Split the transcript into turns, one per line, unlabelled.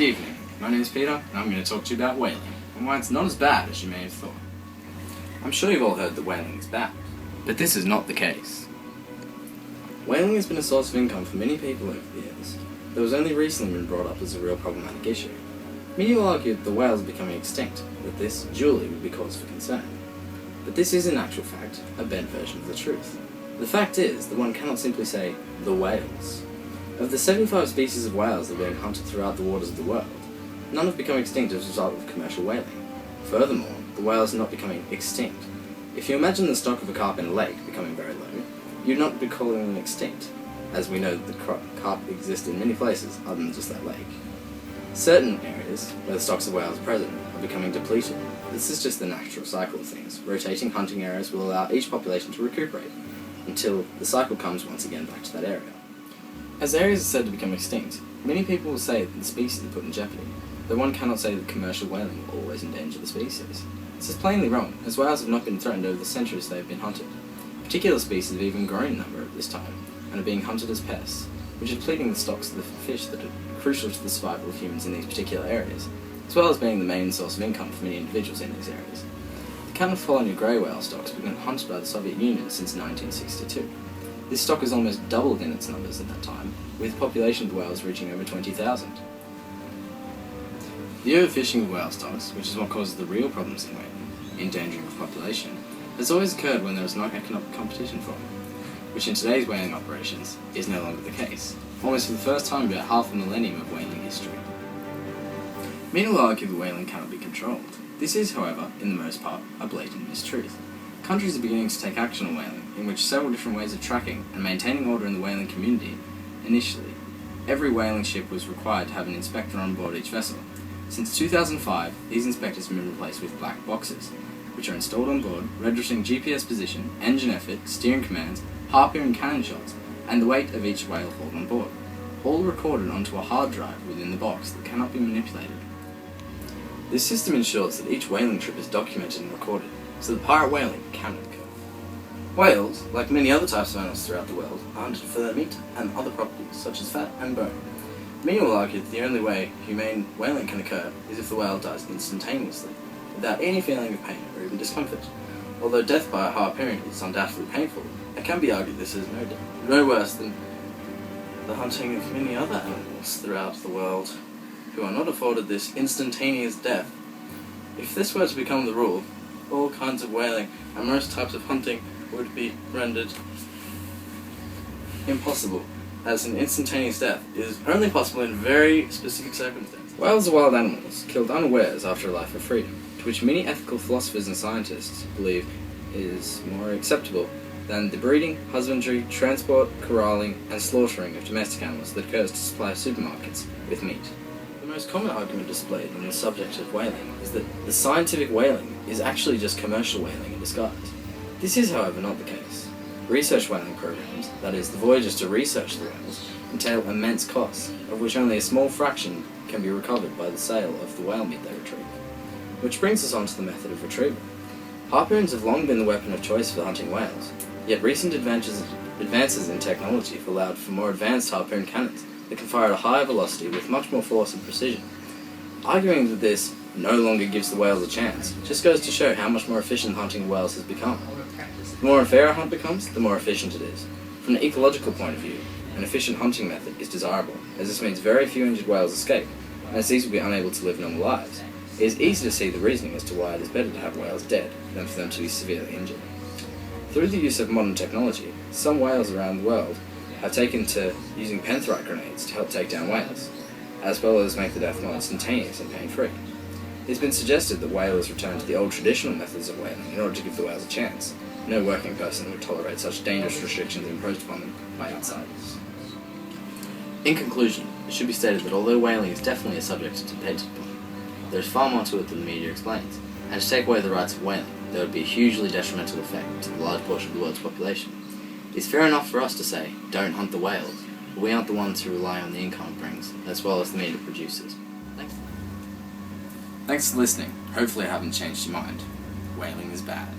Good evening, my name is Peter and I'm going to talk to you about whaling and why it's not as bad as you may have thought. I'm sure you've all heard that whaling is bad, but this is not the case. Whaling has been a source of income for many people over the years, though has only recently been brought up as a real problematic issue. Many will argue that the whales are becoming extinct, that this, duly, would be cause for concern. But this is in actual fact a bent version of the truth. The fact is that one cannot simply say, the whales. Of the 75 species of whales that are being hunted throughout the waters of the world, none have become extinct as a result of commercial whaling. Furthermore, the whales are not becoming extinct. If you imagine the stock of a carp in a lake becoming very low, you'd not be calling them extinct, as we know that the carp exist in many places other than just that lake. Certain areas, where the stocks of whales are present, are becoming depleted. This is just the natural cycle of things. Rotating hunting areas will allow each population to recuperate, until the cycle comes once again back to that area. As areas are said to become extinct, many people will say that the species are put in jeopardy, though one cannot say that commercial whaling will always endanger the species. This is plainly wrong, as whales have not been threatened over the centuries they have been hunted. Particular species have even grown in number at this time, and are being hunted as pests, which is depleting the stocks of the fish that are crucial to the survival of humans in these particular areas, as well as being the main source of income for many individuals in these areas. The California grey whale stocks have been hunted by the Soviet Union since 1962. This stock has almost doubled in its numbers at that time, with the population of the whales reaching over 20,000. The overfishing of whale stocks, which is what causes the real problems in whaling, endangering of population, has always occurred when there is no economic competition for them, which in today's whaling operations is no longer the case, almost for the first time in about half a millennium of whaling history. Many will argue that whaling cannot be controlled. This is, however, in the most part, a blatant mistruth. Countries are beginning to take action on whaling, in which several different ways of tracking and maintaining order in the whaling community. Initially, every whaling ship was required to have an inspector on board each vessel. Since 2005, these inspectors have been replaced with black boxes, which are installed on board, registering GPS position, engine effort, steering commands, harpoon and cannon shots, and the weight of each whale hauled on board, all recorded onto a hard drive within the box that cannot be manipulated. This system ensures that each whaling trip is documented and recorded, so that pirate whaling cannot occur. Whales, like many other types of animals throughout the world, are hunted for their meat and other properties, such as fat and bone. Many will argue that the only way humane whaling can occur is if the whale dies instantaneously, without any feeling of pain or even discomfort. Although death by a harpoon is undoubtedly painful, it can be argued this is no worse than the hunting of many other animals throughout the world who are not afforded this instantaneous death. If this were to become the rule, all kinds of whaling and most types of hunting would be rendered impossible, as an instantaneous death is only possible in very specific circumstances. Whales are wild animals, killed unawares after a life of freedom, to which many ethical philosophers and scientists believe is more acceptable than the breeding, husbandry, transport, corralling, and slaughtering of domestic animals that occurs to supply supermarkets with meat. The most common argument displayed on the subject of whaling is that the scientific whaling is actually just commercial whaling in disguise. This is, however, not the case. Research whaling programs, that is, the voyages to research the whales, entail immense costs, of which only a small fraction can be recovered by the sale of the whale meat they retrieve. Which brings us on to the method of retrieval. Harpoons have long been the weapon of choice for hunting whales, yet recent advances in technology have allowed for more advanced harpoon cannons that can fire at a higher velocity with much more force and precision. Arguing that this no longer gives the whales a chance just goes to show how much more efficient hunting whales has become. The more unfair a hunt becomes, the more efficient it is. From an ecological point of view, an efficient hunting method is desirable, as this means very few injured whales escape, and as these will be unable to live normal lives. It is easy to see the reasoning as to why it is better to have whales dead than for them to be severely injured. Through the use of modern technology, some whales around the world have taken to using penthrite grenades to help take down whales, as well as make the death more instantaneous and pain-free. It has been suggested that whalers return to the old traditional methods of whaling in order to give the whales a chance. No working person would tolerate such dangerous restrictions imposed upon them by outsiders. In conclusion, it should be stated that although whaling is definitely a subject to debate, there is far more to it than the media explains, and to take away the rights of whaling, there would be a hugely detrimental effect to the large portion of the world's population. It's fair enough for us to say, don't hunt the whales, but we aren't the ones who rely on the income it brings, as well as the meat it produces. Thanks for listening. Hopefully I haven't changed your mind. Whaling is bad.